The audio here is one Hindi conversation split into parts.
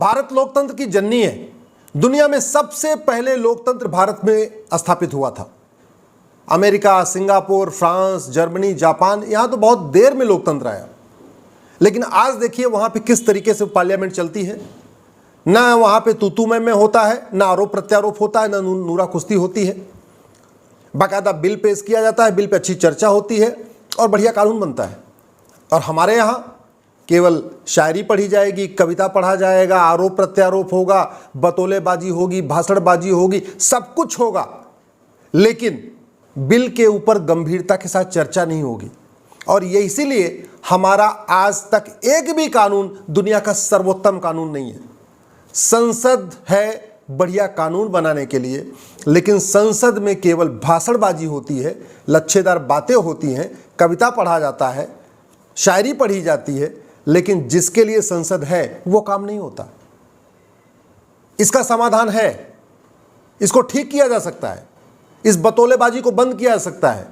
भारत लोकतंत्र की जननी है। दुनिया में सबसे पहले लोकतंत्र भारत में स्थापित हुआ था। America, Singapore, France, Germany, Japan, यहां तो बहुत देर में लोकतंत्र आया। लेकिन आज देखिए वहां पे किस तरीके से पार्लियामेंट चलती है। ना वहां पे तूतू में होता है, ना आरोप प्रत्यारोप होता है, ना नूरा कुश्ती होती है। बाकायदा बिल पेश किया जाता है, बिल पे अच्छी चर्चा होती है और बढ़िया कानून बनता है। और हमारे यहाँ केवल शायरी पढ़ी जाएगी, कविता पढ़ा जाएगा, आरोप प्रत्यारोप होगा, बतौलेबाजी होगी, भाषणबाजी होगी, सब कुछ होगा, लेकिन बिल के ऊपर गंभीरता के साथ चर्चा नहीं होगी। और ये इसीलिए हमारा आज तक एक भी कानून दुनिया का सर्वोत्तम कानून नहीं है। संसद है बढ़िया कानून बनाने के लिए, लेकिन संसद में केवल भाषणबाजी होती है, लच्छेदार बातें होती हैं, कविता पढ़ा जाता है, शायरी पढ़ी जाती है, लेकिन जिसके लिए संसद है वो काम नहीं होता। इसका समाधान है, इसको ठीक किया जा सकता है, इस बतौलेबाजी को बंद किया जा सकता है।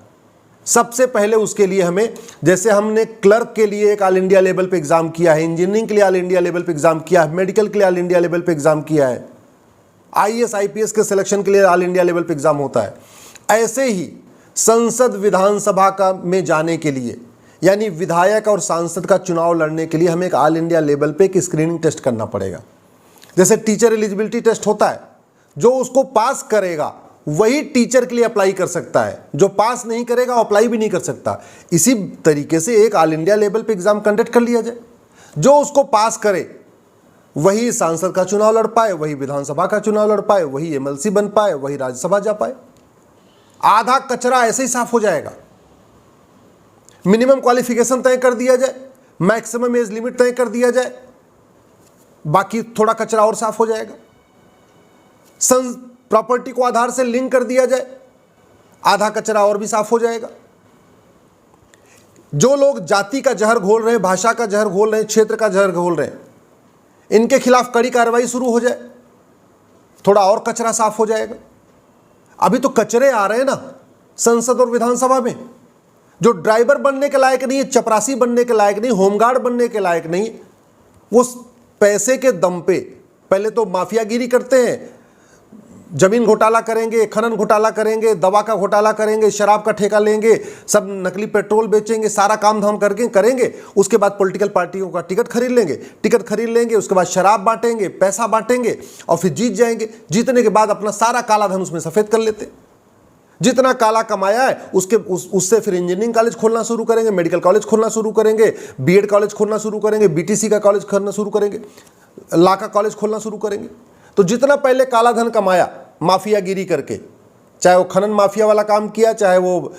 सबसे पहले उसके लिए हमें, जैसे हमने क्लर्क के लिए एक ऑल इंडिया लेवल पे एग्जाम किया है, इंजीनियरिंग के लिए ऑल इंडिया लेवल पे एग्जाम किया है, मेडिकल के लिए ऑल इंडिया लेवल पे एग्जाम किया है, आईएएस आईपीएस के सिलेक्शन के लिए ऑल इंडिया लेवल पे एग्जाम होता है, ऐसे ही संसद विधानसभा का में जाने के लिए, यानी विधायक और सांसद का चुनाव लड़ने के लिए हमें एक ऑल इंडिया लेवल पे एक स्क्रीनिंग टेस्ट करना पड़ेगा। जैसे टीचर एलिजिबिलिटी टेस्ट होता है, जो उसको पास करेगा वही टीचर के लिए अप्लाई कर सकता है, जो पास नहीं करेगा अप्लाई भी नहीं कर सकता। इसी तरीके से एक ऑल इंडिया लेवल पे एग्जाम कंडक्ट कर लिया जाए, जो उसको पास करे वही सांसद का चुनाव लड़ पाए, वही विधानसभा का चुनाव लड़ पाए, वही एमएलसी बन पाए, वही राज्यसभा जा पाए। आधा कचरा ऐसे ही साफ हो जाएगा। मिनिमम क्वालिफिकेशन तय कर दिया जाए, मैक्सिमम एज लिमिट तय कर दिया जाए, बाकी थोड़ा कचरा और साफ हो जाएगा। प्रॉपर्टी को आधार से लिंक कर दिया जाए, आधा कचरा और भी साफ हो जाएगा। जो लोग जाति का जहर घोल रहे हैं, भाषा का जहर घोल रहे हैं, क्षेत्र का जहर घोल रहे हैं, इनके खिलाफ कड़ी कार्रवाई शुरू हो जाए, थोड़ा और कचरा साफ हो जाएगा। अभी तो कचरे आ रहे हैं ना संसद और विधानसभा में, जो ड्राइवर बनने के लायक नहीं है, चपरासी बनने के लायक नहीं, होमगार्ड बनने के लायक नहीं, वो पैसे के दम पे पहले तो माफियागिरी करते हैं, जमीन घोटाला करेंगे, खनन घोटाला करेंगे, दवा का घोटाला करेंगे, शराब का ठेका लेंगे, सब नकली पेट्रोल बेचेंगे, सारा काम धाम करके करेंगे। उसके बाद पॉलिटिकल पार्टियों का टिकट खरीद लेंगे, उसके बाद शराब बांटेंगे, पैसा बांटेंगे और फिर जीत जाएंगे। जीतने के बाद अपना सारा काला धन उसमें सफेद कर लेते। जितना काला कमाया है उससे फिर इंजीनियरिंग कॉलेज खोलना शुरू करेंगे, मेडिकल कॉलेज खोलना शुरू करेंगे, बीएड कॉलेज खोलना शुरू करेंगे, बीटीसी का कॉलेज खोलना शुरू करेंगे, लॉ का कॉलेज खोलना शुरू करेंगे। तो जितना पहले काला धन कमाया माफियागिरी करके, चाहे वो खनन माफिया वाला काम किया, चाहे वो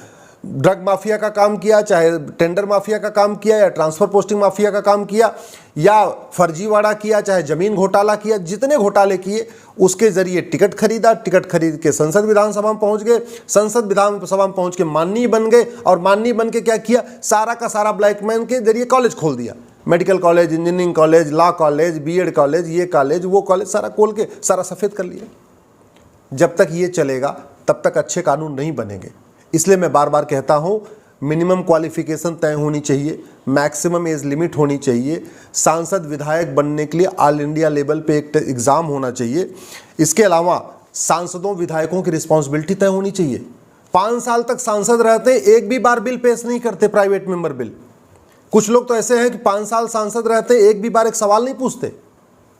ड्रग माफिया का काम किया, चाहे टेंडर माफिया का काम किया, या ट्रांसफर पोस्टिंग माफिया का काम किया, या फर्जीवाड़ा किया, चाहे जमीन घोटाला किया, जितने घोटाले किए उसके जरिए टिकट खरीदा, टिकट खरीद के संसद विधानसभा में पहुंच गए, संसद विधानसभा में पहुंच के माननीय बन गए, और माननीय बन के क्या किया, सारा का सारा ब्लैकमैन के जरिए कॉलेज खोल दिया, medical college, engineering college, law college, BEd college, ये कॉलेज, वो कॉलेज, सारा खोल के सारा सफेद कर लिया। जब तक ये चलेगा तब तक अच्छे कानून नहीं बनेंगे। इसलिए मैं बार बार कहता हूं, मिनिमम क्वालिफिकेशन तय होनी चाहिए, मैक्सिमम एज लिमिट होनी चाहिए, सांसद विधायक बनने के लिए ऑल इंडिया लेवल पे एक एग्ज़ाम होना चाहिए। इसके अलावा सांसदों विधायकों की रिस्पॉन्सिबिलिटी तय होनी चाहिए। 5 साल तक सांसद रहते, एक भी बार बिल पेश नहीं करते, प्राइवेट मेंबर बिल। कुछ लोग तो ऐसे हैं कि 5 साल सांसद रहते, एक भी बार एक सवाल नहीं पूछते।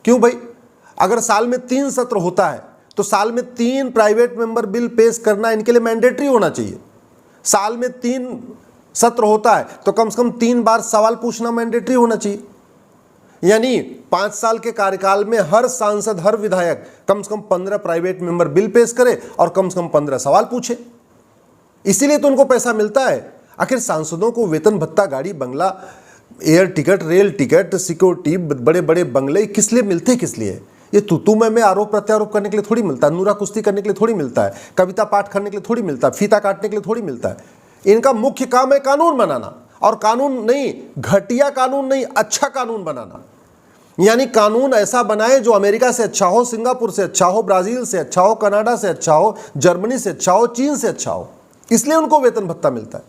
क्यों भाई? अगर साल में 3 सत्र होता है तो साल में 3 प्राइवेट मेंबर बिल पेश करना इनके लिए मैंडेटरी होना चाहिए। साल में 3 सत्र होता है तो कम से कम 3 बार सवाल पूछना मैंडेटरी होना चाहिए। यानी 5 साल के कार्यकाल में हर सांसद, हर विधायक कम से कम 15 प्राइवेट मेंबर बिल पेश करे और कम से कम 15 सवाल पूछे। इसीलिए तो उनको पैसा मिलता है। आखिर सांसदों को वेतन भत्ता, गाड़ी बंगला, air ticket, rail ticket, security, बड़े बड़े बंगले किस लिए मिलते? किस लिए? ये तू में आरोप प्रत्यारोप करने के लिए थोड़ी मिलता है, नूरा कुश्ती करने के लिए थोड़ी मिलता है, कविता पाठ करने के लिए थोड़ी मिलता है, फीता काटने के लिए थोड़ी मिलता है। इनका मुख्य काम है कानून बनाना, और कानून नहीं, घटिया कानून नहीं, अच्छा कानून बनाना। यानी कानून ऐसा बनाए जो अमेरिका से अच्छा हो, सिंगापुर से अच्छा हो, ब्राजील से अच्छा हो, कनाडा से अच्छा हो, जर्मनी से अच्छा हो, चीन से अच्छा हो। इसलिए उनको वेतन भत्ता मिलता है।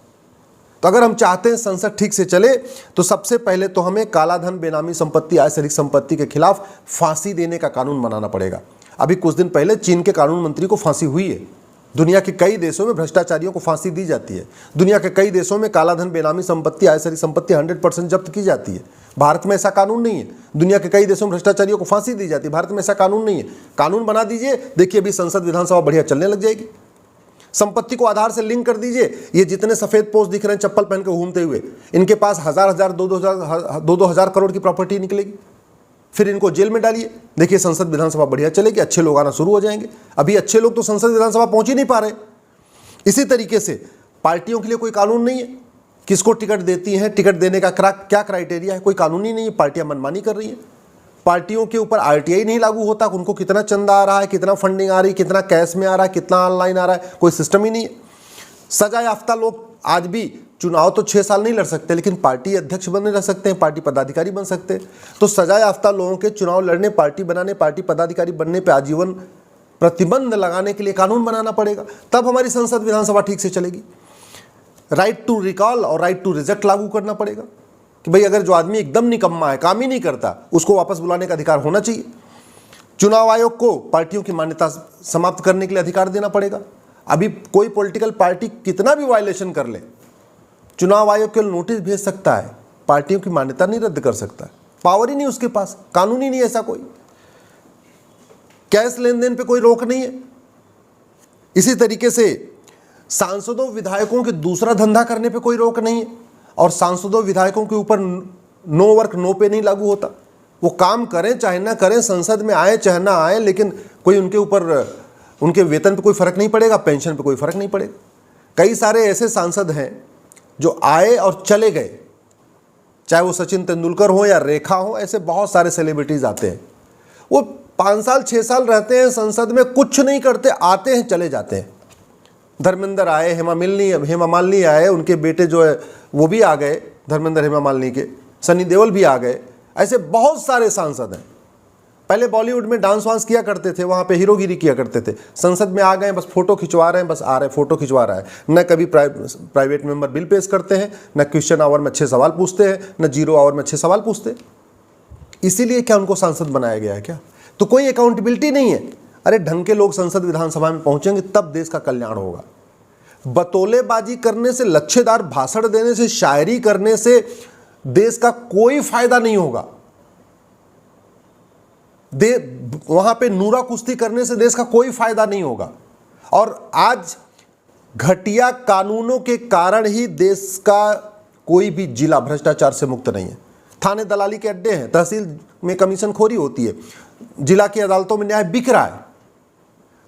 तो अगर हम चाहते हैं संसद ठीक से चले तो सबसे पहले तो हमें काला धन, बेनामी संपत्ति, आय से अधिक संपत्ति के खिलाफ फांसी देने का कानून बनाना पड़ेगा। अभी कुछ दिन पहले चीन के कानून मंत्री को फांसी हुई है। दुनिया के कई देशों में भ्रष्टाचारियों को फांसी दी जाती है। दुनिया के कई देशों में काला धन, बेनामी संपत्ति, आय से अधिक संपत्ति 100% जब्त की जाती है। भारत में ऐसा कानून नहीं है। दुनिया के कई देशों में भ्रष्टाचारियों को फांसी दी जाती है, भारत में ऐसा कानून नहीं है। कानून बना दीजिए, देखिए अभी संसद विधानसभा बढ़िया चलने लग जाएगी। संपत्ति को आधार से लिंक कर दीजिए। ये जितने सफेद पोस्ट दिख रहे हैं चप्पल पहन के घूमते हुए, इनके पास हजार, दो हजार करोड़ की प्रॉपर्टी निकलेगी। फिर इनको जेल में डालिए, देखिए संसद विधानसभा बढ़िया चलेगी, अच्छे लोग आना शुरू हो जाएंगे। अभी अच्छे लोग तो संसद विधानसभा पहुंच ही नहीं पा रहे। इसी तरीके से पार्टियों के लिए कोई कानून नहीं है। किसको टिकट देती हैं, टिकट देने का क्या क्राइटेरिया है, कोई कानून ही नहीं है। पार्टियां मनमानी कर रही हैं। पार्टियों के ऊपर आरटीआई नहीं लागू होता, उनको कितना चंदा आ रहा है, कितना फंडिंग आ रही है, कितना कैश में आ रहा है, कितना ऑनलाइन आ रहा है, कोई सिस्टम ही नहीं है। सजा याफ्ता लोग आज भी चुनाव तो 6 साल नहीं लड़ सकते, लेकिन पार्टी अध्यक्ष बने रह सकते हैं, पार्टी पदाधिकारी बन सकते हैं। तो सजा याफ्ता लोगों के चुनाव लड़ने, पार्टी बनाने, पार्टी पदाधिकारी बनने पर आजीवन प्रतिबंध लगाने के लिए कानून बनाना पड़ेगा, तब हमारी संसद विधानसभा ठीक से चलेगी। राइट टू रिकॉल और राइट टू रिजेक्ट लागू करना पड़ेगा कि भाई अगर जो आदमी एकदम निकम्मा है, काम ही नहीं करता, उसको वापस बुलाने का अधिकार होना चाहिए। चुनाव आयोग को पार्टियों की मान्यता समाप्त करने के लिए अधिकार देना पड़ेगा। अभी कोई पॉलिटिकल पार्टी कितना भी वायलेशन कर ले, चुनाव आयोग के नोटिस भेज सकता है, पार्टियों की मान्यता नहीं रद्द कर सकता। पावर ही नहीं उसके पास, कानून ही नहीं ऐसा कोई। कैश लेन देन पे कोई रोक नहीं है। इसी तरीके से सांसदों विधायकों के दूसरा धंधा करने पे कोई रोक नहीं है, और सांसदों विधायकों के ऊपर नो वर्क नो पे नहीं लागू होता। वो काम करें चाहे ना करें, संसद में आए चाहे ना आए, लेकिन कोई उनके ऊपर, उनके वेतन पे कोई फर्क नहीं पड़ेगा, पेंशन पे कोई फर्क नहीं पड़ेगा। कई सारे ऐसे सांसद हैं जो आए और चले गए, चाहे वो सचिन तेंदुलकर हो या रेखा हो, ऐसे बहुत सारे सेलिब्रिटीज आते हैं। वो 5 साल 6 साल रहते हैं संसद में, कुछ नहीं करते, आते हैं चले जाते हैं। धर्मेंद्र आए, हेमा मालिनी आए, उनके बेटे जो है वो भी आ गए, धर्मेंद्र हेमा मालिनी के, सनी देओल भी आ गए। ऐसे बहुत सारे सांसद हैं। पहले बॉलीवुड में डांस वांस किया करते थे, वहाँ पे हीरोगिरी किया करते थे, संसद में आ गए, बस फोटो खिंचवा रहे हैं, बस आ रहे फोटो खिंचवा रहा है। न कभी प्राइवेट मेंबर बिल पेश करते हैं, न क्वेश्चन आवर में अच्छे सवाल पूछते हैं, न 0 आवर में अच्छे सवाल पूछते हैं। इसीलिए क्या उनको सांसद बनाया गया है क्या? तो कोई अकाउंटेबिलिटी नहीं है। अरे ढंग के लोग संसद विधानसभा में पहुंचेंगे तब देश का कल्याण होगा। बतौलेबाजी करने से, लच्छेदार भाषण देने से, शायरी करने से देश का कोई फायदा नहीं होगा। वहां पे नूरा कुश्ती करने से देश का कोई फायदा नहीं होगा। और आज घटिया कानूनों के कारण ही देश का कोई भी जिला भ्रष्टाचार से मुक्त नहीं है। थाने दलाली के अड्डे हैं, तहसील में कमीशन खोरी होती है, जिला की अदालतों में न्याय बिक रहा है।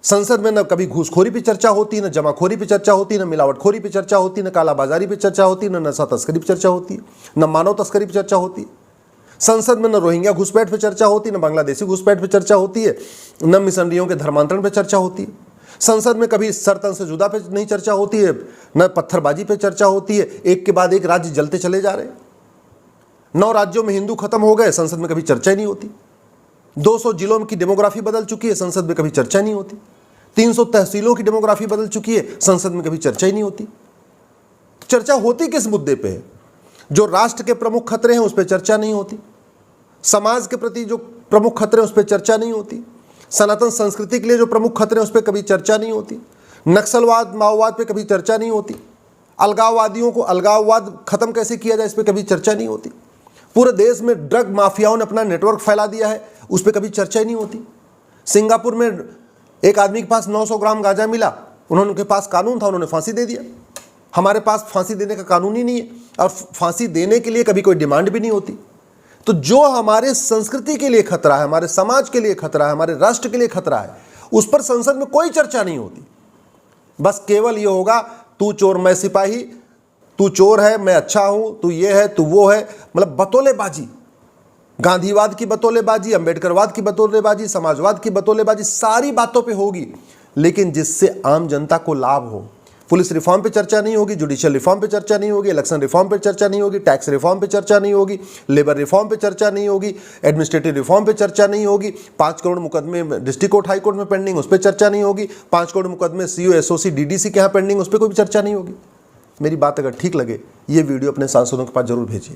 संसद में न कभी घूसखोरी पे चर्चा होती, न जमाखोरी पे चर्चा होती, न मिलावटखोरी पे चर्चा होती, न कालाबाजारी पे चर्चा होती, न नशा तस्करी पे चर्चा होती, न मानव तस्करी पे चर्चा होती। संसद में न रोहिंग्या घुसपैठ पे चर्चा होती, न बांग्लादेशी घुसपैठ पे चर्चा होती है, न मिशनरियों के धर्मांतरण पे चर्चा होती है। संसद में कभी सरतन से जुदा पे नहीं चर्चा होती है, न पत्थरबाजी पे चर्चा होती है। एक के बाद एक राज्य जलते चले जा रहे हैं। 9 राज्यों में हिंदू खत्म हो गए, संसद में कभी चर्चा ही नहीं होती। 200 जिलों की डेमोग्राफी बदल चुकी है, संसद में कभी चर्चा नहीं होती। 300 तहसीलों की डेमोग्राफी बदल चुकी है, संसद में कभी चर्चा ही नहीं होती। चर्चा होती किस मुद्दे पे है? जो राष्ट्र के प्रमुख खतरे हैं उस पर चर्चा नहीं होती, समाज के प्रति जो प्रमुख खतरे हैं उस पर चर्चा नहीं होती, सनातन संस्कृति के लिए जो प्रमुख खतरे हैं उस पर कभी चर्चा नहीं होती, नक्सलवाद माओवाद पे कभी चर्चा नहीं होती, अलगाववादियों को अलगाववाद खत्म कैसे किया जाए इस पर कभी चर्चा नहीं होती। पूरे देश में ड्रग माफियाओं ने अपना नेटवर्क फैला दिया है, उस पर कभी चर्चा ही नहीं होती। सिंगापुर में एक आदमी के पास 900 ग्राम गांजा मिला, उनके पास कानून था, उन्होंने फांसी दे दिया। हमारे पास फांसी देने का कानून ही नहीं है, और फांसी देने के लिए कभी कोई डिमांड भी नहीं होती। तो जो हमारे संस्कृति के लिए खतरा है, हमारे समाज के लिए खतरा है, हमारे राष्ट्र के लिए खतरा है, उस पर संसद में कोई चर्चा नहीं होती। बस केवल ये होगा, तू चोर मैं सिपाही, तू चोर है मैं अच्छा हूं, तू ये है तू वो है, मतलब बतौलेबाजी, गांधीवाद की बतौलेबाजी, अंबेडकरवाद की बतौलेबाजी, समाजवाद की बतौलेबाजी, सारी बातों पे होगी, लेकिन जिससे आम जनता को लाभ हो। पुलिस रिफॉर्म पे चर्चा नहीं होगी, जुडिशियल रिफॉर्म पे चर्चा नहीं होगी, इलेक्शन रिफॉर्म पे चर्चा नहीं होगी, टैक्स रिफॉर्म पे चर्चा नहीं होगी, लेबर रिफॉर्म पे चर्चा नहीं होगी, एडमिनिस्ट्रेटिव रिफॉर्म पे चर्चा नहीं होगी, 5 करोड़ मुकदमे डिस्ट्रिक्ट कोर्ट हाई कोर्ट में पेंडिंग, उस पर चर्चा नहीं होगी, 5 करोड़ मुकदमे सीओ एसओसी डीडीसी के यहाँ पेंडिंग, उस पर कोई भी चर्चा नहीं होगी। मेरी बात अगर ठीक लगे ये वीडियो अपने सांसदों के पास जरूर भेजिए।